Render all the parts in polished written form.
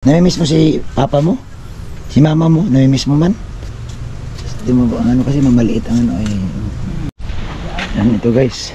Namimiss mo si papa mo? Si mama mo? Namimiss mo man? Hindi mo ba, ano kasi mamaliit ang ano eh. Yan ito guys.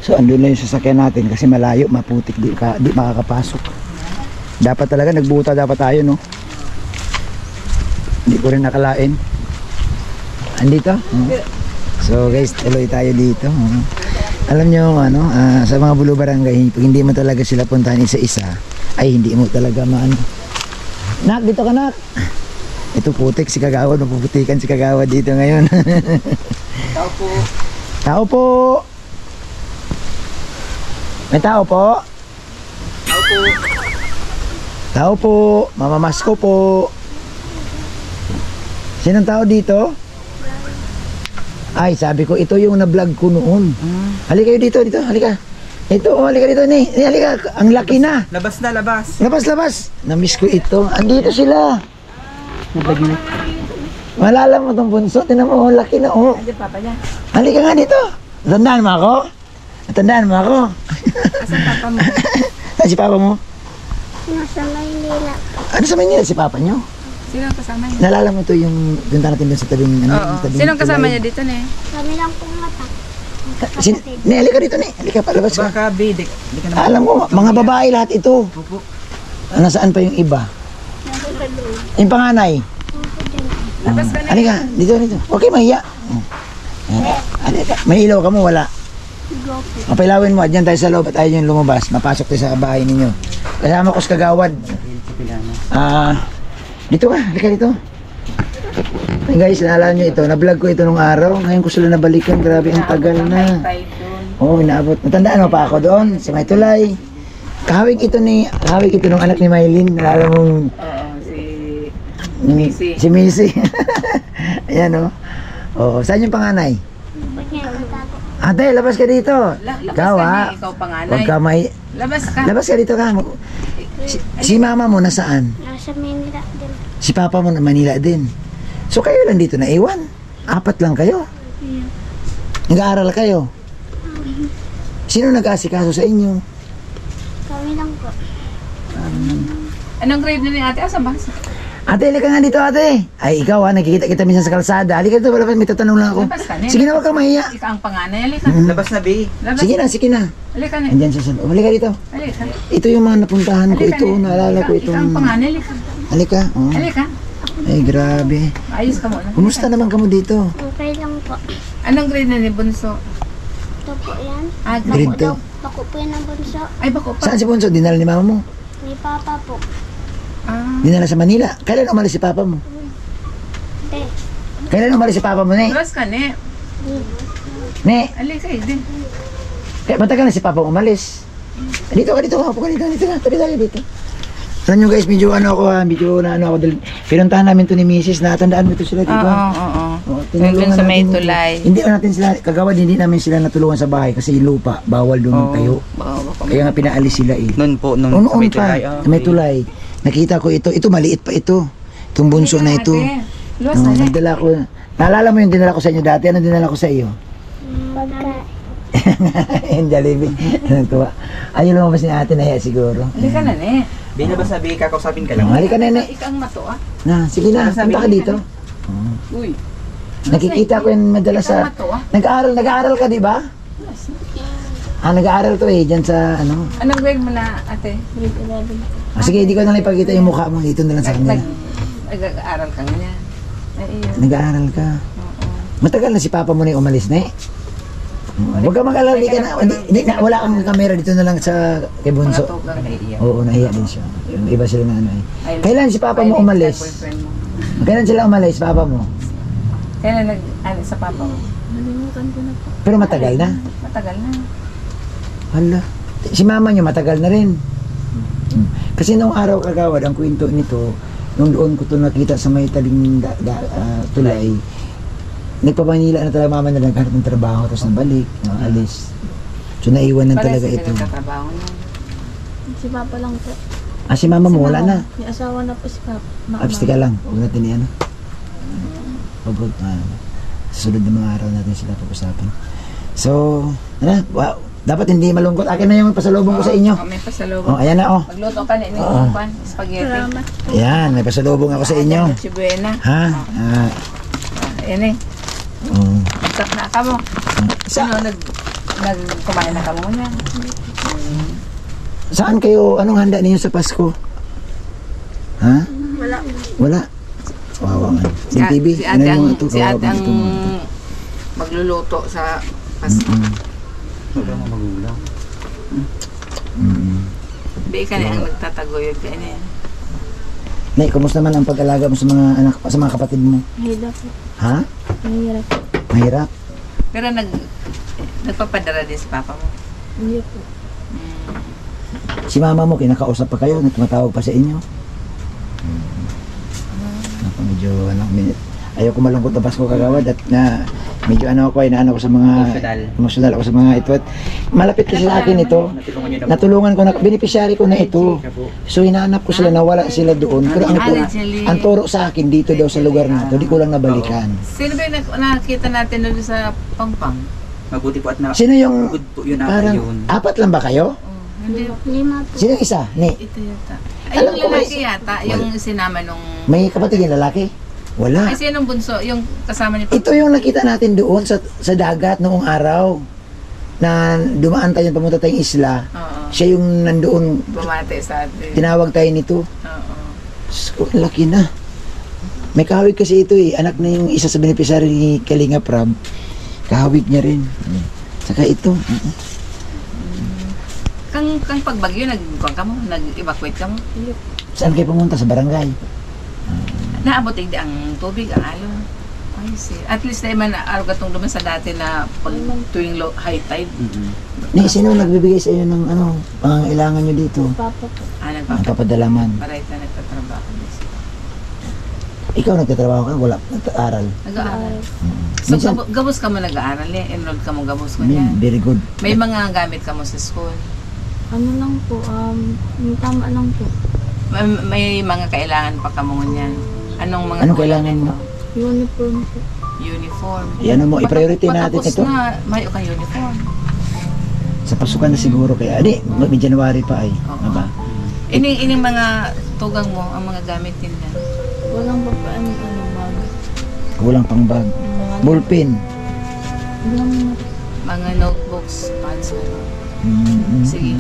So andun na yung sasakyan natin kasi malayo, maputik, di makakapasok. Dapat talaga nagbuta dapat tayo, no? Hindi ko rin nakalain. Andito? So guys, tuloy tayo dito. Alam nyo ano, sa mga Blue Barangay, pag hindi mo talaga sila puntahan isa-isa, ay hindi mo talaga maano. Nak, dito ka nak. Ito putik si Kagawad, mapuputikan si Kagawad dito ngayon. Tao po. Tao po. May tao po. Tao po. Tao po. Mamamasko po. Sinong tao dito? Ay, sabi ko, ito yung na-vlog ko noon. Halika kayo dito, halika. Ito, halika dito ni. Halika, ang laki na. Labas na, labas. Labas. Na-miss ko ito. Andito sila. Malala mo itong bunso. Tinan mo, laki na oh. Andiyan papa niya. Halika nga dito. Tandaan mo ako? Tandaan mo ako? Asan papa mo? Saan si papa mo? Nasa Maynila. Ano sa Maynila si papa nyo? Sino ang kasama niya? Nalala mo ito yung punta natin doon sa tabing ano? Oo. Tabing Sino ang kasama tulay. niya dito ne? Kami lang pong mata. Ni, halika dito ni. Halika, palabas ka. Baka bidik. Hindi ka naman. Alam ko, mga babae lahat ito. Opo. Nasaan pa yung iba? Nasa doon. Yung panganay. Labas ka na. Halika, dito. Okay, mahiya. Halika, may ilaw ka mo, wala. Gopo. Mapilawin mo, dyan tayo sa loob at ayaw yung lumabas. Mapasok tayo sa bahay ninyo. Kasama ko sa Kagawad. Dito ka, halika dito. Ay guys, naalala nyo ito, na-vlog ko ito nung araw. Ngayon ko sila nabalikan, grabe ang tagal na. Oo, inaabot. Natandaan mo pa ako doon, sa May Tulay. Kahawig ito nung anak ni Maylin. Naalala mong... Oo, si Missy. Si Missy. Ayan o. Oo, saan yung panganay? Ba't nga nagtago? Ate, labas ka dito. Labas Ikaw ka ha. na, ikaw panganay. Huwag ka may... Labas ka. Labas ka dito ka. Si mama mo nasaan? Nasa Maynila din. Si papa mo na Manila din. So kayo lang dito na iwan. 4 lang kayo. Nag-aaral kayo. Sino nag-aasikaso sa inyo? Kami lang po. Anong grade na ni ate? Asan ba? Ate, halika nga dito ate. Ay ikaw ha, nakikita kita minsan sa kalsada. Halika dito, may tatanong lang ako. Labas ka na. Sige na, huwag kang mahiya. Ikaw ang panganay. Halika. Labas na, B. Labas. Sige na. Halika na. Andyan siya sa loob. Halika dito. Halika. Ito yung mga napuntahan ko. Ito, naalala ko Ikaw ang itong... panganay. Halika. Halika. Oh. Halika. Ay, grabe. Ayos ka muna. Kumusta naman kamo dito? Okay lang po. Anong grade na ni Bunso? Ito po yan. Ah, Grade bako daw. 2. Bako po yan ang bunso. Ay, bako pa. Saan si Ponso? Dinala ni mama mo? Ni Papa po. Ah. Dinala sa Manila. Kailan umalis si papa mo? Te. Kailan umalis si papa mo, ne? Labas ka, ne. Ne? Halika, din. Kaya matagal na si papa umalis. Dito ka. Upo ka dito ka. Tabi tayo dito. Alam nyo guys, medyo ano ako ha. Medyo na ano ako. Pinuntahan namin to ni Mrs. Natandaan mo ito sila, diba? Oo. Tinulungan Sa May natin. Tulay. Hindi natin sila, Kagawad, hindi namin sila natulungan sa bahay kasi yung lupa, bawal doon tayo. Kaya nga pinaalis sila eh. Noon po, sa Noon May pa, Tulay. sa May Tulay. Nakita ko ito. Ito, maliit pa ito. Itong bunso na ito. Luwas na, ne. Nagdala ko. Naalala mo yung dinala ko sa inyo dati? Ano dinala ko sa iyo? Pagka. Yung Jollibee. Tuwa. Ayun lumabas ni ate, nahiya siguro. Halika na, ne. Di na ba sabi, kakausapin ka lang? Halika nene. Ikaw ang mato, ah. Na, sige na, punta ka dito. Uy. Nakikita ko yung madala sa... Nag-aaral ka, di ba? Nag-aaral to eh, dyan sa ano. Anong grade mo na, ate? Grade 11. Sige, hindi ko na lang ipakita yung mukha mo. Dito na lang sa kanila. Nag-aaral ka niya. Ay, iyo. Nag-aaral ka. Matagal na si papa mo na yung umalis na eh. Huwag ka mag-alala, di ka na. Wala kang camera dito na lang sa kay Bunso. Mga tugang. Oo, nahiya din siya. Yung iba sila na ano eh. Kailan si papa mo umalis? Kailan sila umalis, papa mo? Kailan nag-ano sa papa mo? Nalimutan ko na po. Pero matagal na. Matagal na. Hala. Si mama niyo matagal na rin. Kasi nung araw Kagawad, ang kwento nito, nung doon ko to nakita sa may taling tulay, nagpa-Manila na talaga mama na naghanap ng trabaho, tapos nabalik, alis. So naiwan na talaga ito. Nagtatrabaho na. Si Papa lang po. Si mama mo, wala na. May asawa na po si Papa. Absti ka lang, huwag natin yan. Susunod na mga araw natin sila pag-usapin. So, Dapat hindi malungkot. Akin na yung pasalubong ko sa inyo. Oh, may pasalubong. Oh, ayan na oh. Magluto ka na Oo. spaghetti. Salamat. Ayan, may pasalubong ako sa inyo. Si Buena. Ha? Ayan eh. Oh. Magsak na ka mo. Sino kumain na ka muna? Saan kayo, anong handa ninyo sa Pasko? Ha? Wala. Wala. Wawa man. Si, Yung TV, si ate ang, ito? si ate ang Ito mo. magluluto sa Pasko. Wala mo magulang. Di ka na ang nagtataguyod ka na yan. Nay, kumusta naman ang pag-alaga mo sa mga anak, sa mga kapatid mo? Mahirap po. Ha? Mahirap po. Mahirap. Pero nagpapadala din si papa mo. Hindi po. Si mama mo, kinakausap pa kayo, tumatawag pa sa inyo. Ako medyo, ayaw ko malungkot na Pasko kagawad at na medyo inaano ko sa mga emotional ako sa mga ito at malapit kasi sa akin ito. Natulungan niyo na po. Natulungan ko na, beneficiary ko na ito. So hinahanap ko sila, nawala sila doon. Pero ang turo sa akin dito daw sa lugar na ito, di ko lang nabalikan. Sino ba yung nakita natin doon sa Pangpang? Mabuti po at na Sino yung, good po yun ata parang, yun. apat lang ba kayo? Hindi. 5 po. Sino yung isa? Ni, Ito yata. Ay, Alam yung ko, lalaki yata. Yung sinama nung... may kapatid yung lalaki? Wala. Ay, sinong bunso? Yung kasama ni Ito yung nakita natin doon sa dagat noong araw na dumaan tayo pamunta tayong isla. Oo. Siya yung nandoon, Bumate sa atin. tinawag tayo nito. Oo. So, laki na. May kahawig kasi ito eh. Anak na yung isa sa beneficiary ni Kalinga Prab. Kahawig niya rin. Saka ito. Kang pagbagyo, nag-kuhan ka mo? Nag-evacuate ka mo? Hindi po. Saan kayo pumunta? Sa barangay? Naabot hindi ang tubig, ang alon. Ay, see. At least na man araw katong duman sa dati na pag tuwing high tide. Ni, sino nagbibigay sa inyo ng ano, pangangailangan nyo dito? Papa po. Ang Nagpapalay kapadalaman. na nagtatrabaho. Ikaw nagtatrabaho ka? Wala. Nag-aaral. Nag-aaral. So, Minsan, gabos ka mo nag-aaral eh. Enrolled ka mo gabos ko niyan. very good. May mga gamit ka mo sa school. Ano lang po, yung tama lang po. May mga kailangan pa ka mo niyan. Anong mga Anong kailangan mo? Uniform po. Uniform. Yan mo, i-priority natin Patapos ito. na, may ka uniform. Sa pasukan na siguro kaya. Di, may January pa ay. Oo. Diba? Ining mga tugang mo, ang mga gamit nila. Walang pa pa ano bag. Kulang pang bag. Mga Ballpen. Walang Mga notebooks, pads, ano. Mm-hmm. Sige.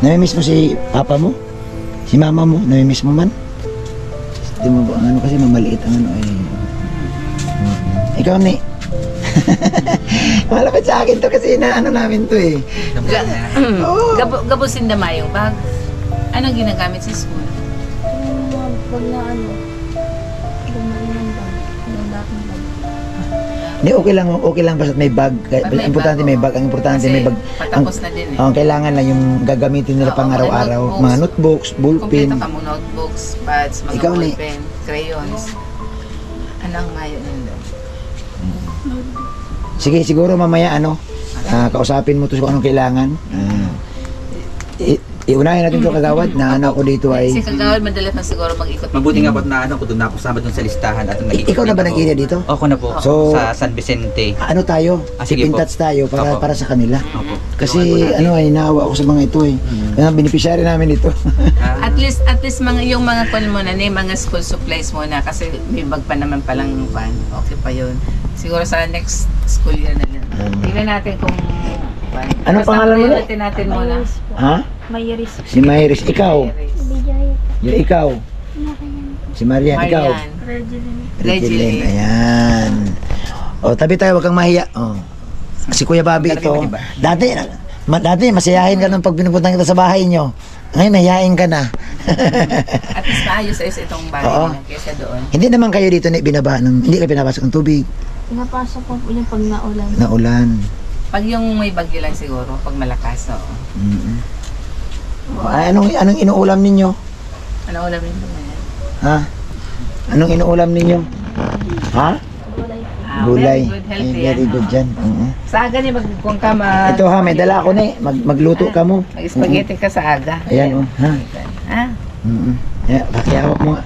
Namimiss mo si papa mo? Si mama mo? Namimiss mo man? Di mo ba, ano kasi mamaliit ang ano eh. Ikaw ni. Malapit sa akin to kasi na ano namin to eh. Oo. Gabusin na mayong bag. Anong ginagamit sa school? yung mga pag na ano, bumalik ng bag. Yung dating bag. Hindi, okay lang basta may bag. May Importante bag, may oo. bag. Ang importante Kasi may bag. patapos na din eh. Ang kailangan lang yung gagamitin nila Oo, pang mga araw-araw. notebooks. Mga notebooks, Kompleto ballpen. ka mo notebooks, pads, mga Ikaw, Ni. ballpen, crayons. Anong mayo nila? Sige, siguro mamaya ano, kausapin mo to kung anong kailangan. Iunahin natin to kagawad na ano ako dito ay... Si Kagawad madalas na siguro mag-ikot. Mabuti nga po na ano ko doon na ako sama doon sa listahan at Ikaw na ba nag-area dito? Ako na po. So- sa San Vicente. Ano tayo? Sige po. Pintats tayo Opo. para sa kanila. Opo. Kasi Tulungan po natin. ano ay naawa ako sa mga ito eh. Kaya beneficiary namin ito. Ah, At least mga yung mga kon mo na mga school supplies mo na kasi may bag pa naman palang van. Okay pa yun. Siguro sa next school year na lang. Tingnan natin kung Anong pangalan mo ulit? Priority natin muna. Mayris po. Ha? Mayris. Si Myris, ikaw. Bijaya po. Yung ikaw. Makayan po. Si Marian, ikaw. Marian. Regiling. Regilyn, ayan. O, tabi tayo, wag kang mahiya. O. Si Kuya Bobby ito. Dati masayahin ka nung pag pinupunta kita sa bahay nyo. Ngayon, mahihain ka na. At least maayos ayos itong bahay Oo. nila kaysa doon. Hindi naman kayo dito hindi ka pinapasok ng tubig, Pinapasok ko po yung pag naulan. na ulan. Pag yung may bagyo lang siguro, pag malakas, oo. Ay, anong inuulam ninyo? Ano ulam yun naman? Ha? Anong inuulam ninyo? Ha? Gulay po. Gulay. Very good, healthy Ay, very yan, good oo. dyan. Sa aga niya magkung ka Ito ha, may dala ako na eh. Magluto ka mo. Mag-spaghetti ka sa aga. Ayan oh, ha? Ha? Yeah, pakiyawak mo nga.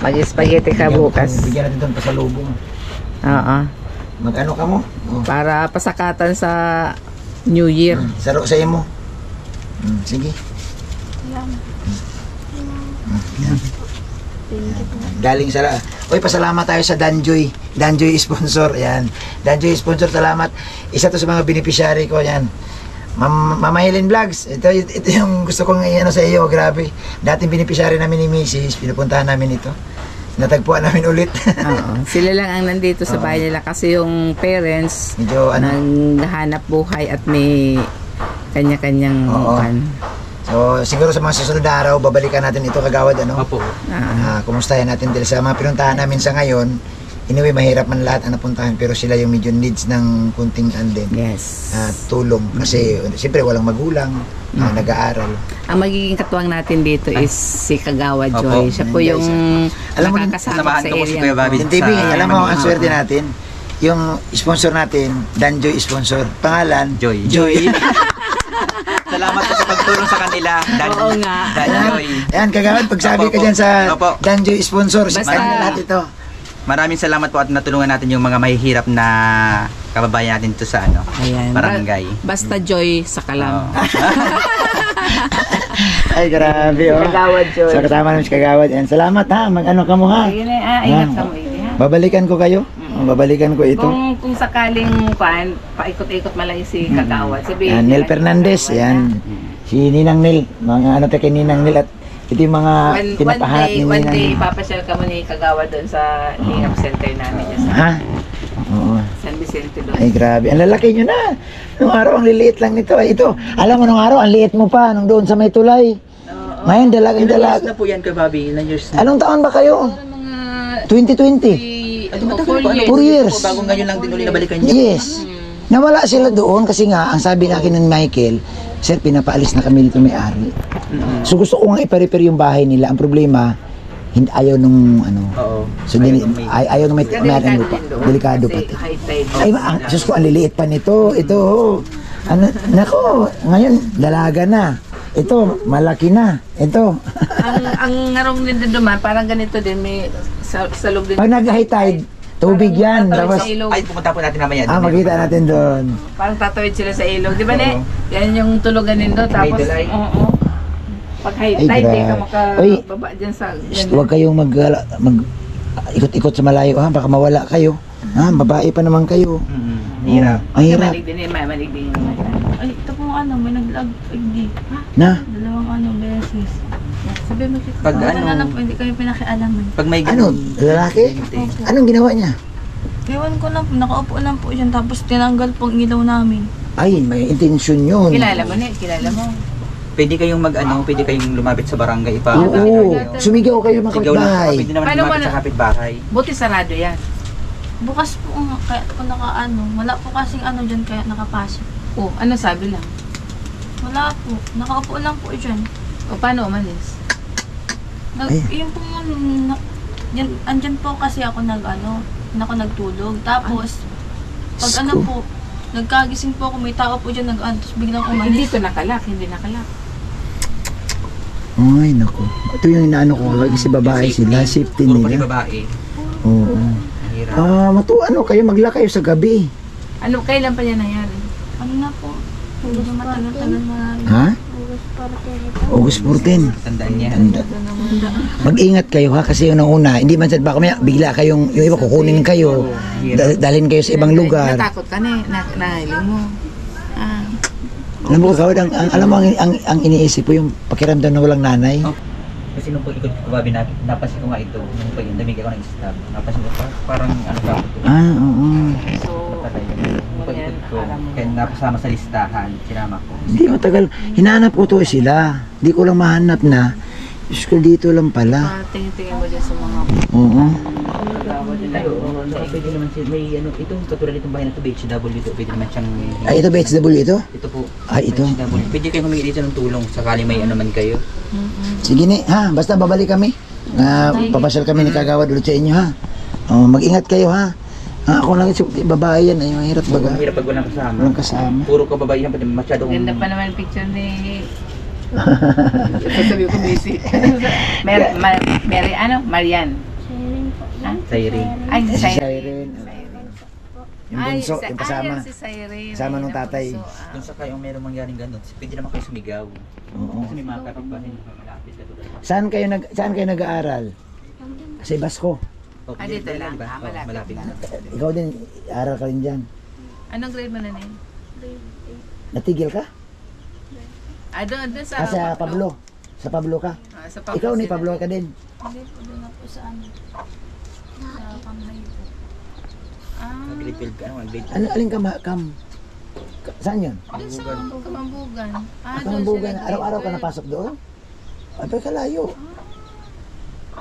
Mag-spaghetti ka bukas. Bigyan natin itong pasalubong. Oo. Mag-ano ka mo? Oh. Para pasakatan sa New Year. Saro sa imo. Sige. Salamat. Yan. Thank you po. Galing sa... Uy, pasalamat tayo sa Danjoy. Danjoy sponsor. Yan. Danjoy sponsor, salamat. Isa to sa mga beneficiary ko. Yan. Mama Helen Vlogs. Ito yung gusto kong ano sa iyo. Grabe. Dating beneficiary namin ni Mrs. Pinupuntahan namin ito. Natagpuan namin ulit. Oo. Sila lang ang nandito sa bahay nila kasi yung parents Medyo ano. naghahanap buhay at may kanya-kanyang Oo. So, siguro sa mga susunod na araw, babalikan natin ito kagawad, ano? Opo. Kumustahin natin dahil sa mga pinuntahan namin sa ngayon, anyway, mahirap man lahat ang napuntahan, pero sila yung medyo needs ng kunting andin. Yes. Tulong. Kasi, siyempre, walang magulang, nag-aaral. Ang magiging katuwang natin dito is si Kagawa Opo. Joy. Siya po yung Alam mo, nakakasama samahan sa ko po si area Kuya Bobby. Yung TV, Sa alam mo, ang Manila. swerte natin, yung sponsor natin, Danjoy sponsor. Pangalan? Joy. Joy. Salamat po sa pagtulong sa kanila. Oo nga. Dan Joy. Ayan, kagawad, pagsabi Opo, ka dyan sa opo. Danjoy sponsor, Basta- sa lahat ito. Maraming salamat po at natulungan natin yung mga mahihirap na kababayan natin dito sa Ayan. barangay. Basta Joy sa kalam. Ay, grabe, oh. Kagawad Joy. So, katama namin si Kagawad. And salamat, ha. Mag-ano ka mo, ha. Sige na, ingat ka mo. Ha? Babalikan ko kayo. Babalikan ko ito. Kung sakaling paikot-ikot man lang si Kagawad. Sabihin Yan, Nel Fernandez. Yan. Si Ninang Nel. Mga ano tayo kay Ninang Nel. At ito yung mga pinapahanap ni One Ninang day, Nel. papasyal ka mo ni Kagawad doon sa Lingap Center namin dyan sa Ha? Oo. San Vicente doon. Ay, grabe. Ang lalaki nyo na. Nung araw, ang liliit lang nito. Ay, ito. Alam mo, nung araw, ang liit mo pa. Nung doon sa may tulay. Ngayon, dalagang Ilang years dalaga. na po yan Kuya Bobby? Ilang years na? Anong taon ba kayo? Mga 2020. 4 years. 4 years. Bago ngayon lang din uli nabalikan niya. Yes. Nawala sila doon kasi nga, ang sabi nga akin ng Michael, sir, pinapaalis na kami dito may-ari. So gusto ko nga ipa-repair yung bahay nila. Ang problema, hindi ayaw nung ano. Oo. So ayaw nung may may lupa. Delikado pa. High tide. Ay, Diyos ko, ang liliit pa nito. Ito, ano, nako, ngayon, dalaga na. Ito, malaki na. Ito. ang ngarong din duman, parang ganito din, may sa loob din. Pag nag-high tide, tubig yan. Tatawid Tapos, sa ilog. Ay, pumunta po natin mamaya. makita natin doon. Parang tatawid sila sa ilog. Di ba, Oo. ne? Yan yung tulugan nindo. Tapos, May dalay. oo. Pag high Ay, tide, di ka grabe. Uy. makababa dyan sa... Shh, huwag kayong ikot-ikot sa malayo, ha? Baka mawala kayo. Ha? Babae pa naman kayo. Hirap. Ang hirap. Malig din, malig din. Ay, ito pong may nag-lag ID. Na? Dalawang beses. Sabi mo, Pag Wala na ano, po, hindi kami pinakialaman. pag may Ano? Lalaki? Anong ginawa niya? Ewan ko lang po, nakaupo lang po siya, tapos tinanggal po ang ilaw namin. Ay, may intensyon yun. kilala mo na, kilala mo. Pwede kayong pwede kayong lumapit sa barangay Oo. Sumigaw kayo mga Sigaw lang. kapitbahay. Pwede naman Paano lumapit mo sa kapitbahay. Buti sarado yan. Bukas po nga, kaya po wala po kasing dyan, kaya nakapasok. Oh, ano sabi lang? Wala po, nakaupo lang po dyan. O, paano umalis? Ay. Yung po, andyan po kasi ako nagtulog. Tapos, pag Sko. po, nagkagising po ako, may tao po dyan, tapos biglang Hindi umalis. to nakalak, hindi nakalak. Ay, naku. Ito yung inaano ko. Kasi babae sila. Safety Puro pati nila. babae. Oo. Hirap. Ano kayo, magla kayo sa gabi. Ano, kailan pa yan nangyari? Ano na po, medyo matagal-tagal na. Ha? August 14. Tandaan niya. Tanda. Mag-ingat kayo ha kasi yung una, hindi man baka may bigla kayong yung iba kukunin kayo. Dalhin kayo sa ibang lugar. Natakot ka na eh, nahiling mo. Ah. Alam mo kawad alam mo ang iniisip ko yung pakiramdam na walang nanay. Kasi nung ikot ko babi napansin ko nga ito. Nung pag namigay ako ng stab. Napansin ko parang ano ba ito. Oo. So, Pag-ikot ko. Kaya napasama sa listahan. Sinama ko. Hindi matagal. Hinanap ko to sila. Hindi ko lang mahanap na. Diyos ko dito lang pala. tingin-tingin mo dyan sa mga Oo. kagawa din. Ay, oo. Pwede naman siya. May ano, itong katulad itong bahay na ito, BHW ito. Pwede naman siyang... Ay, ito ba HW ito? Ito po. Ay, ito. BHW. Pwede kayong humingi dito ng tulong sakali may ano man kayo. Sige ni, ha? Basta babalik kami. Papasyal kami ni Kagawad ulit sa inyo, ha? Mag-ingat kayo, ha? Ako lang, babae yan. Ay, mahirap baga. Mahirap pag walang kasama. Walang kasama. Puro kababaihan pa din. Masyadong... Ganda pa naman yung picture ni... Sabi ko busy. Marian. Sharing po. Ha? Sayri. Ay, Si Siren. Siren. Yung bunso, yung kasama. yan si Siren. Kasama Ayun nung ang tatay. bunso, ah. Kung sakay yung merong mangyaring ganun, pwede naman kayo sumigaw. Oo. Kasi may mga kapitbahay na malapit ka tulad. Saan kayo nag-aaral? Sa Basco. Oh, Dito lang. ba? Ah, Oh, malapit na. Ikaw din, aral ka rin dyan. Anong grade mo na nin? Grade Natigil ka? Doon sa... Sa Pablo. Sa Pablo ka. Sa Pablo. Ikaw ni sila. Pablo ka din. 8. Hindi po doon na po sa ano. Sa Kamay po. Ah, Grade 12 ka naman, grade Ano, aling saan yun? doon sa Kamambugan. Kamambugan. Araw-araw ka napasok doon? Ay, pa kalayo.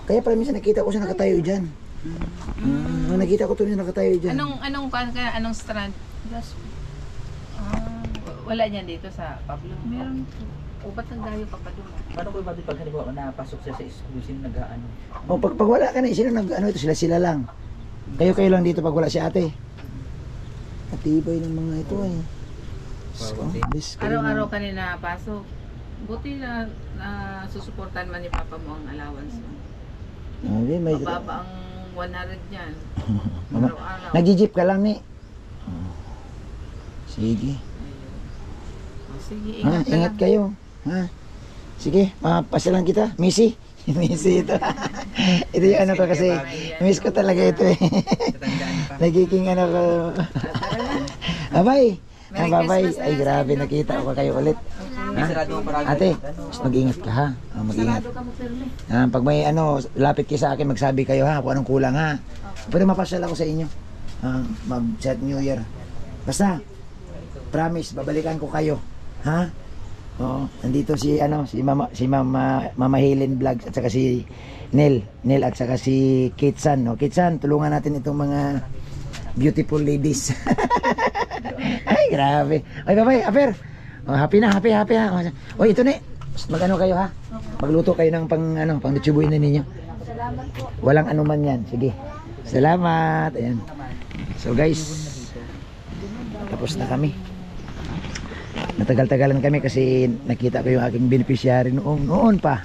Kaya pala minsan nakita ko siya nakatayo dyan. Nakita ko ito niya nakatayo dyan. Anong strand? Gas po. Wala niyan dito sa Pablo. Meron po. O ba't nagdayo ka pa doon? Paano ko Bobby pag halimbawa napasok siya sa school, sino nag-ano? O, pag wala ka na, sino ito? Sila lang. Kayo lang dito pag wala si ate. Matibay ng mga ito eh. Wow, Bis kayo Araw-araw na- ka nila pasok. Buti na susuportan man ni Papa mo ang allowance mo. Sabi, may... Mababa ang 100 dyan. Mama, Araw-araw. nag-jeep ka lang ni. Sige. Sige, Ha, ingat ka ingat lang. kayo. Ha? Sige, pasyalan kita. Missy. Missy ito. Ito yung ano ko kasi. Miss ko talaga ito eh. Tatandaan pa. Nagiging ano ko. Abay. Merry Babay. Christmas Ay na grabe, sa inyo. nakita ko kayo ulit. May sarado mo parang Ate, mag-ingat ka ha. Mag-ingat. Sarado ka mo perle. Pag may lapit kayo sa akin, magsabi kayo ha, kung anong kulang ha. Pero mapasyal ako sa inyo. Mag-set New Year. Basta, promise, babalikan ko kayo. Ha? Oo, nandito si Mama Helen Vlog at saka si Nel at saka si Kitsan, no. Kitsan, tulungan natin itong mga beautiful ladies. Ay, grabe. Ay, bye-bye, Aper. Happy na, happy ha. Oy, ito ni. Mag-ano kayo ha? Magluto kayo ng pang ditsubuin na ninyo. Salamat po. Walang anuman yan. Sige. Salamat. Ayan. So guys, tapos na kami. Natagal-tagalan kami kasi nakita ko yung aking beneficiary noon pa.